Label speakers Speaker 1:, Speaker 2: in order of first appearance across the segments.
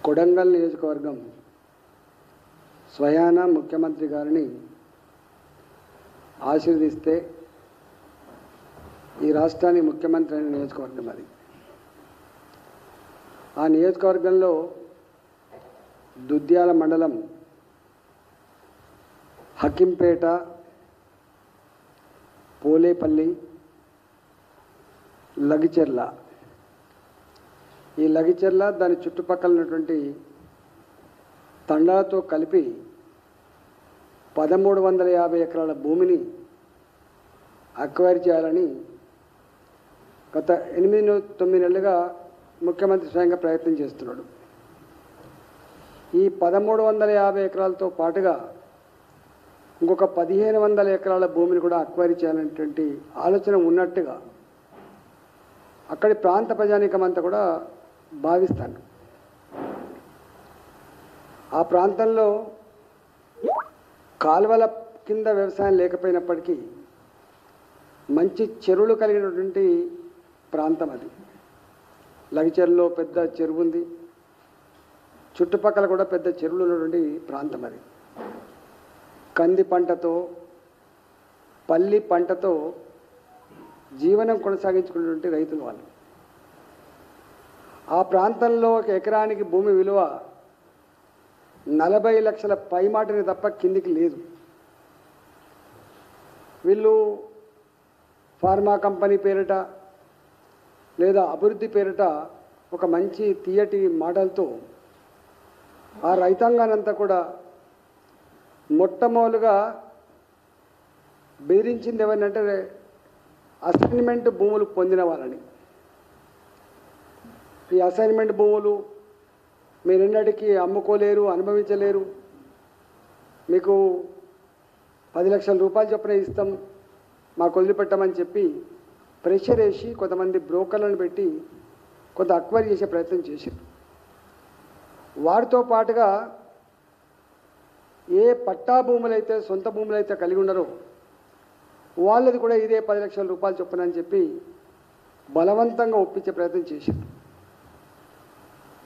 Speaker 1: కొడంగల్ నియోజకవర్గం స్వయాన ముఖ్యమంత్రి గారిని ఆశీర్వదిస్తే ఈ రాష్ట్రానికి ముఖ్యమంత్రి అయిన నియోజకవర్గం అది. ఆ నియోజకవర్గంలో దుద్యాల మండలం హకింపేట, పోలేపల్లి, లగిచెర్ల, ఈ లగిచెర్ల దాని చుట్టుపక్కల ఉన్నటువంటి తండాలతో కలిపి 1350 ఎకరాల భూమిని అక్వైర్ చేయాలని గత 8-9 నెలలుగా ముఖ్యమంత్రి స్వయంగా ప్రయత్నం చేస్తున్నాడు. ఈ 1350 ఎకరాలతో పాటుగా ఇంకొక 1500 ఎకరాల భూమిని కూడా అక్వైర్ చేయాలనేటువంటి ఆలోచన ఉన్నట్టుగా అక్కడి ప్రాంత ప్రజానీకమంతా కూడా భావిస్తాను. ఆ ప్రాంతంలో కాలువల కింద వ్యవసాయం లేకపోయినప్పటికీ మంచి చెరువులు కలిగినటువంటి ప్రాంతం అది. లగిచెర్లలో పెద్ద చెరువు ఉంది, చుట్టుపక్కల కూడా పెద్ద చెరువులు ఉన్నటువంటి ప్రాంతం అది. కంది పంటతో, పల్లి పంటతో జీవనం కొనసాగించుకున్నటువంటి రైతులు వాళ్ళు. ఆ ప్రాంతంలో ఒక ఎకరానికి భూమి విలువ 40 లక్షల పైమాటని తప్ప కిందికి లేదు. వీళ్ళు ఫార్మా కంపెనీ పేరిట లేదా అభివృద్ధి పేరిట ఒక మంచి తీయటి మాటలతో ఆ రైతాంగానంతా కూడా మొట్టమొదలుగా బెదిరించింది ఎవరినంటే అసైన్మెంట్ భూములు పొందిన వాళ్ళని. ఈ అసైన్మెంట్ భూములు మీరెన్నటికీ అమ్ముకోలేరు, అనుభవించలేరు, మీకు 10 లక్షల రూపాయలు చొప్పున ఇస్తాం, మాకు వదిలిపెట్టమని చెప్పి ప్రెషర్ వేసి కొంతమంది బ్రోకర్లను పెట్టి కొంత అక్వైర్ చేసే ప్రయత్నం చేశారు. వారితో పాటుగా ఏ పట్టా భూములైతే సొంత భూములైతే కలిగి ఉన్నారో వాళ్ళది కూడా ఇదే 10 లక్షల రూపాయలు చొప్పున అని చెప్పి బలవంతంగా ఒప్పించే ప్రయత్నం చేశారు.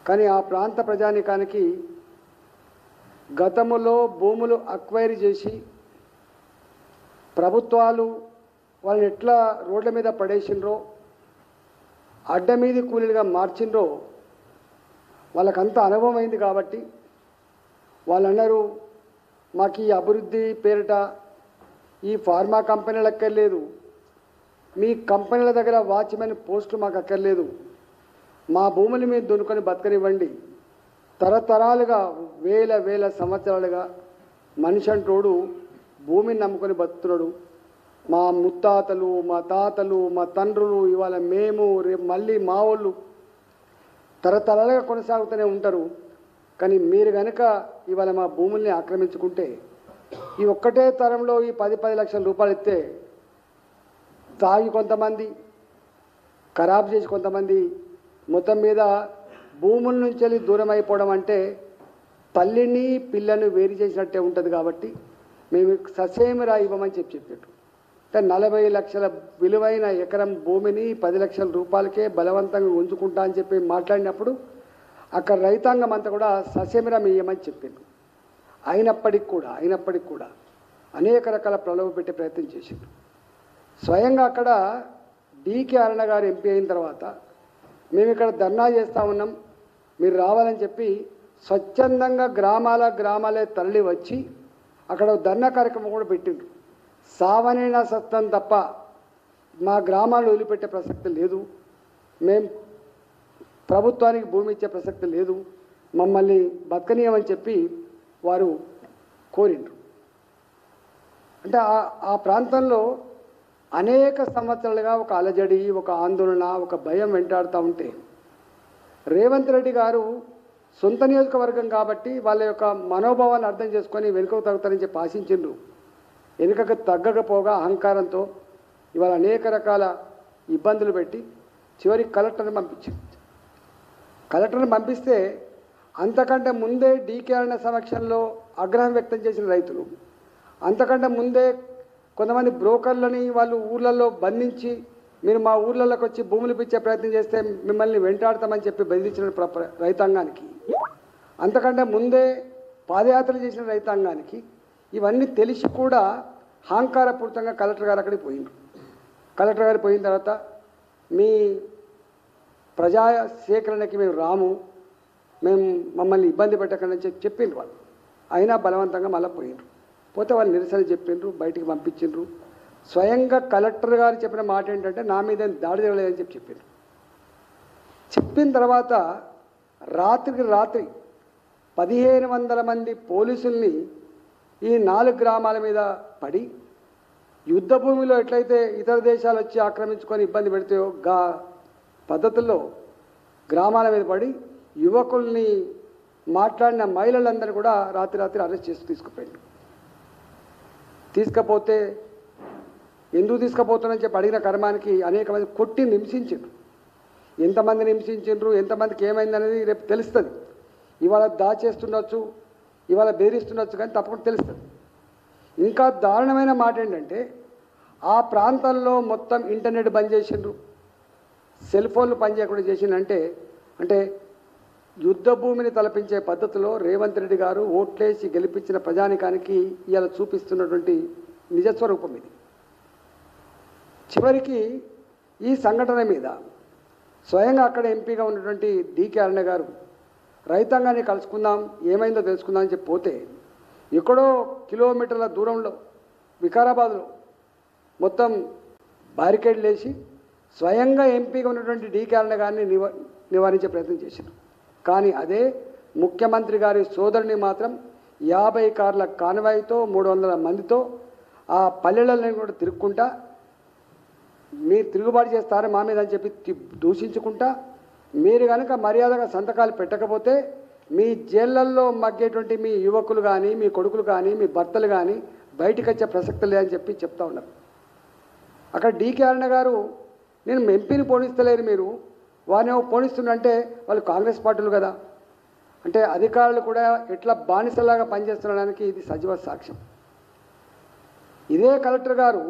Speaker 1: కానీ ఆ ప్రాంత ప్రజానీకానికి గతంలో భూములు అక్వైరీ చేసి ప్రభుత్వాలు వాళ్ళని ఎట్లా రోడ్ల మీద పడేసిండ్రో, అడ్డ మీది కూలీలుగా మార్చిండ్రో వాళ్ళకంత అనుభవం అయింది. కాబట్టి వాళ్ళన్నారు, మాకు ఈ అభివృద్ధి పేరిట ఈ ఫార్మా కంపెనీలు అక్కర్లేదు, మీ కంపెనీల దగ్గర వాచ్మెన్ పోస్టులు మాకు అక్కర్లేదు, మా భూములు మీరు దున్నుకొని బతకనివ్వండి. తరతరాలుగా వేల సంవత్సరాలుగా మనిషి అంటోడు భూమిని నమ్ముకొని బతుకుతున్నాడు. మా ముత్తాతలు, మా తాతలు, మా తండ్రులు, ఇవాళ మేము, రేపు మళ్ళీ మా వాళ్ళు తరతరాలుగా కొనసాగుతూనే ఉంటారు. కానీ మీరు కనుక ఇవాళ మా భూముల్ని ఆక్రమించుకుంటే ఈ ఒక్కటే తరంలో ఈ 10 లక్షల రూపాయలు ఇస్తే తాగి కొంతమంది, ఖరాబ్ చేసి కొంతమంది, మొత్తం మీద భూముల నుంచి వెళ్ళి దూరం అయిపోవడం అంటే తల్లిని పిల్లను వేరు చేసినట్టే ఉంటుంది. కాబట్టి మేము ససేమిరా ఇవ్వమని చెప్పాడు. అంటే 40 లక్షల విలువైన ఎకరం భూమిని 10 లక్షల రూపాయలకే బలవంతంగా ఉంచుకుంటా అని చెప్పి మాట్లాడినప్పుడు అక్కడ రైతాంగం అంతా కూడా ససేమిరా ఇవ్వమని చెప్పిండు. అయినప్పటికీ కూడా అనేక రకాల ప్రలోభ పెట్టే ప్రయత్నం చేసిండు. స్వయంగా అక్కడ డీకే అరుణ గారు ఎంపీ అయిన తర్వాత మేము ఇక్కడ ధర్నా చేస్తూ ఉన్నాం, మీరు రావాలని చెప్పి స్వచ్ఛందంగా గ్రామాలే తరలి వచ్చి అక్కడ ధర్నా కార్యక్రమం కూడా పెట్టిండ్రు. సావనైనా సత్తం తప్ప మా గ్రామాలు వదిలిపెట్టే ప్రసక్తి లేదు, మేము ప్రభుత్వానికి భూమి ఇచ్చే ప్రసక్తి లేదు, మమ్మల్ని బతకనీయమని చెప్పి వారు కోరిండ్రు. అంటే ఆ ప్రాంతంలో అనేక సంవత్సరాలుగా ఒక అలజడి, ఒక ఆందోళన, ఒక భయం వెంటాడుతూ ఉంటే రేవంత్ రెడ్డి గారు సొంత నియోజకవర్గం కాబట్టి వాళ్ళ యొక్క మనోభావాన్ని అర్థం చేసుకొని వెనుకకు తగ్గుతారని చెప్పి ఆశించిండ్రు. వెనుకకు తగ్గకపోగా అహంకారంతో ఇవాళ అనేక రకాల ఇబ్బందులు పెట్టి చివరికి కలెక్టర్ని పంపించారు. కలెక్టర్ని పంపిస్తే అంతకంటే ముందే డీకే అరుణ సమక్షంలో ఆగ్రహం వ్యక్తం చేసిన రైతులు, అంతకంటే ముందే కొంతమంది బ్రోకర్లని వాళ్ళు ఊర్లలో బంధించి మీరు మా ఊర్లలోకి వచ్చి భూములు పిచ్చే ప్రయత్నం చేస్తే మిమ్మల్ని వెంటాడతామని చెప్పి బెదిరించిన రైతాంగానికి అంతకంటే ముందే పాదయాత్ర చేసిన రైతాంగానికి ఇవన్నీ తెలిసి కూడా అహంకారపూరితంగా కలెక్టర్ గారు అక్కడికి పోయిండ్రు. కలెక్టర్ గారు పోయిన తర్వాత మీ ప్రజా సేకరణకి మేము రాము, మేము మమ్మల్ని ఇబ్బంది పెట్టకండి అని చెప్పిండ్రు వాళ్ళు. అయినా బలవంతంగా మళ్ళీ పోయిండ్రు. పోతే వాళ్ళు నిరసన చెప్పిండ్రు, బయటికి పంపించిండ్రు. స్వయంగా కలెక్టర్ గారు చెప్పిన మాట ఏంటంటే నా మీద దాడి జరగలేదని చెప్పిండ్రు. చెప్పిన తర్వాత రాత్రికి రాత్రి 1500 మంది పోలీసుల్ని ఈ 4 గ్రామాల మీద పడి యుద్ధ భూమిలో ఎట్లయితే ఇతర దేశాలు వచ్చి ఆక్రమించుకొని ఇబ్బంది పెడితాయో గా పద్ధతుల్లో గ్రామాల మీద పడి యువకుల్ని మాట్లాడిన మహిళలందరూ కూడా రాత్రి అరెస్ట్ చేసి తీసుకుపోయారు. తీసుకపోతే ఎందుకు తీసుకుపోతున్నారని చెప్పి అడిగిన కర్మానికి అనేక మంది కొట్టి హింసించారు. ఎంతమందిని హింసించారు, ఎంతమందికి ఏమైందనేది రేపు తెలుస్తుంది. ఇవాళ దాచేస్తుండొచ్చు, ఇవాళ బెదిరిస్తుండొచ్చు, కానీ తప్పకుండా తెలుస్తుంది. ఇంకా దారుణమైన మాట ఏంటంటే ఆ ప్రాంతాల్లో మొత్తం ఇంటర్నెట్ బంద్ చేసిండ్రు, సెల్ ఫోన్లు పనిచేయకుండా చేసిందంటే అంటే యుద్ధ భూమిని తలపించే పద్ధతిలో రేవంత్ రెడ్డి గారు ఓట్లేసి గెలిపించిన ప్రజానికానికి ఇవాళ చూపిస్తున్నటువంటి నిజస్వరూపం ఇది. చివరికి ఈ సంఘటన మీద స్వయంగా అక్కడ ఎంపీగా ఉన్నటువంటి డికే అరుణ గారు రైతాంగాన్ని కలుసుకుందాం, ఏమైందో తెలుసుకుందాం అని చెప్పి పోతే ఎక్కడో కిలోమీటర్ల దూరంలో వికారాబాద్లో మొత్తం బ్యారికేడ్లు వేసి స్వయంగా ఎంపీగా ఉన్నటువంటి డికే అరుణ గారిని నివారించే ప్రయత్నం చేశారు. కానీ అదే ముఖ్యమంత్రి గారి సోదరుని మాత్రం 50 కార్ల కాన్వాయ్తో 300 మందితో ఆ పల్లెలను కూడా తిరుక్కుంటా మీరు తిరుగుబాటు చేస్తారని మా మీద అని చెప్పి దూషించుకుంటా మీరు కనుక మర్యాదగా సంతకాలు పెట్టకపోతే మీ జైళ్ళల్లో మగ్గేటువంటి మీ యువకులు కానీ మీ కొడుకులు కానీ మీ భర్తలు కానీ బయటికి వచ్చే ప్రసక్తి లేదని చెప్పి చెప్తా ఉన్నారు. అక్కడ డికే అరుణ గారు నేను ఎంపీని పోనిస్తలేరు, మీరు వారిని పోనిస్తుందంటే వాళ్ళు కాంగ్రెస్ పార్టీలు కదా అంటే అధికారులు కూడా ఎట్లా బానిసలాగా పనిచేస్తుండడానికి ఇది సజీవ సాక్ష్యం. ఇదే కలెక్టర్ గారు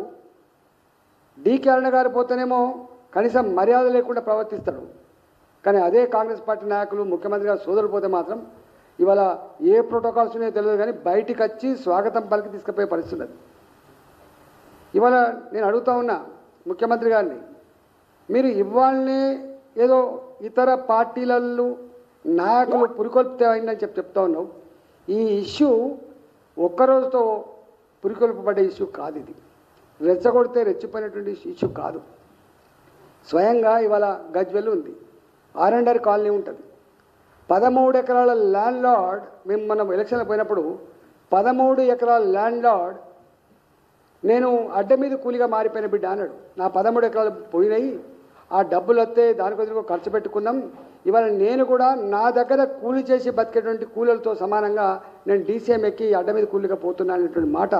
Speaker 1: డికే అరుణ గారు పోతేనేమో కనీసం మర్యాద లేకుండా ప్రవర్తిస్తాడు, కానీ అదే కాంగ్రెస్ పార్టీ నాయకులు ముఖ్యమంత్రి గారు సోదరులు పోతే మాత్రం ఇవాళ ఏ ప్రోటోకాల్స్ ఉన్నాయో తెలియదు కానీ బయటికి వచ్చి స్వాగతం పలికి తీసుకుపోయే పరిస్థితి ఉన్నది. ఇవాళ నేను అడుగుతా ఉన్నా ముఖ్యమంత్రి గారిని, మీరు ఇవాళనే ఏదో ఇతర పార్టీలలో నాయకులు పురికొల్పితే అయిందని చెప్తా ఉన్నావు. ఈ ఇష్యూ ఒక్కరోజుతో పురికొల్పబడ్డ ఇష్యూ కాదు, ఇది రెచ్చగొడితే రెచ్చిపోయినటువంటి ఇష్యూ కాదు. స్వయంగా ఇవాళ గజ్వెల్ ఉంది, R&R కాలనీ ఉంటుంది, 13 ఎకరాల ల్యాండ్ లార్డ్. మేము మనం ఎలక్షన్లో పోయినప్పుడు 13 ఎకరాల ల్యాండ్ లార్డ్ నేను అడ్డ మీద కూలిగా మారిపోయిన బిడ్డ అన్నాడు. నా 13 ఎకరాలు పోయినాయి, ఆ డబ్బులు వస్తే దానికోసం ఖర్చు పెట్టుకున్నాం, ఇవాళ నేను కూడా నా దగ్గర కూలి చేసి బతికేటువంటి కూలీలతో సమానంగా నేను DCM ఎక్కి అడ్డ మీద కూలిగా పోతున్నాను అనేటువంటి మాట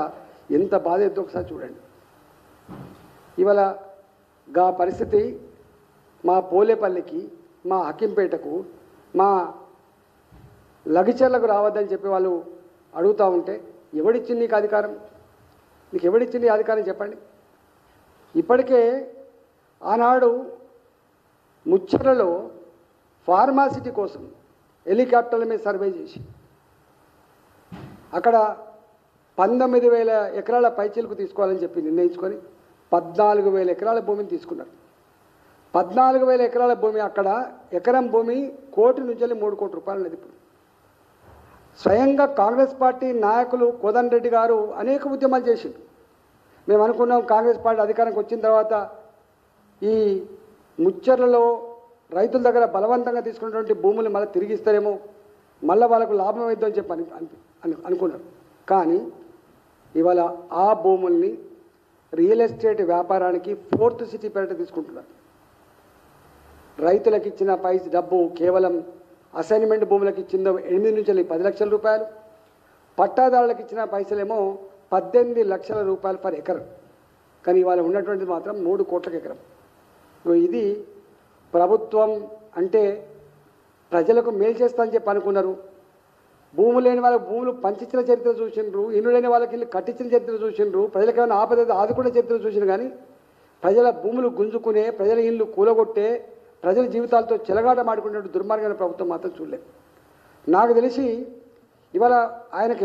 Speaker 1: ఎంత బాధ ఎద్దో ఒకసారి చూడండి. ఇవాళ గా పరిస్థితి మా పోలేపల్లికి, మా హకింపేటకు, మా లగిచర్లకు రావద్దని చెప్పి వాళ్ళు అడుగుతూ ఉంటే ఎవడిచ్చింది నీకు అధికారం? నీకు ఎవడిచ్చింది అధికారం చెప్పండి. ఇప్పటికే ఆనాడు ముచ్చర్లలో ఫార్మాసిటీ కోసం హెలికాప్టర్ల మీద సర్వే చేసి అక్కడ 19,000 ఎకరాల పైచీలకు తీసుకోవాలని చెప్పి నిర్ణయించుకొని 14,000 ఎకరాల భూమిని తీసుకున్నారు. 14,000 ఎకరాల భూమి, అక్కడ ఎకరం భూమి 1 కోటి నుంచి 3 కోట్ల రూపాయలు ఉన్నది. ఇప్పుడు స్వయంగా కాంగ్రెస్ పార్టీ నాయకులు కోదండరెడ్డి గారు అనేక ఉద్యమాలు చేసిండు. మేము అనుకున్నాం కాంగ్రెస్ పార్టీ అధికారానికి వచ్చిన తర్వాత ఈ ముచ్చర్లలో రైతుల దగ్గర బలవంతంగా తీసుకున్నటువంటి భూములు మళ్ళీ తిరిగిస్తారేమో, మళ్ళీ వాళ్ళకు లాభం అవుతుందని చెప్పి అనుకున్నారు. కానీ ఇవాళ ఆ భూముల్ని రియల్ ఎస్టేట్ వ్యాపారానికి 4th సిటీ పేరిట తీసుకుంటున్నారు. రైతులకు ఇచ్చిన డబ్బు కేవలం అసైన్మెంట్ భూములకు ఇచ్చిందో 8 నుంచి 10 లక్షల రూపాయలు, పట్టాదారులకు ఇచ్చిన పైసలేమో 18 లక్షల రూపాయలు పర్ ఎకరం. కానీ ఇవాళ ఉన్నటువంటిది మాత్రం 3 కోట్ల ఎకరం. ఇది ప్రభుత్వం అంటే ప్రజలకు మేలు చేస్తా అని చెప్పి అనుకున్నారు. భూములు లేని వాళ్ళకి భూములు పంచించిన చరిత్ర చూసిండ్రు, ఇల్లు లేని వాళ్ళకి ఇల్లు కట్టించిన చరిత్ర చూసిండ్రు, ప్రజలకు ఏమైనా ఆపద ఆదుకునే చరిత్ర చూసిండ్రు. కానీ ప్రజల భూములు గుంజుకునే, ప్రజల ఇల్లు కూలగొట్టే, ప్రజల జీవితాలతో చెలగాట మాడుకునే దుర్మార్గమైన ప్రభుత్వం మాత్రం చూడలేదు. నాకు తెలిసి ఇవాళ ఆయనకి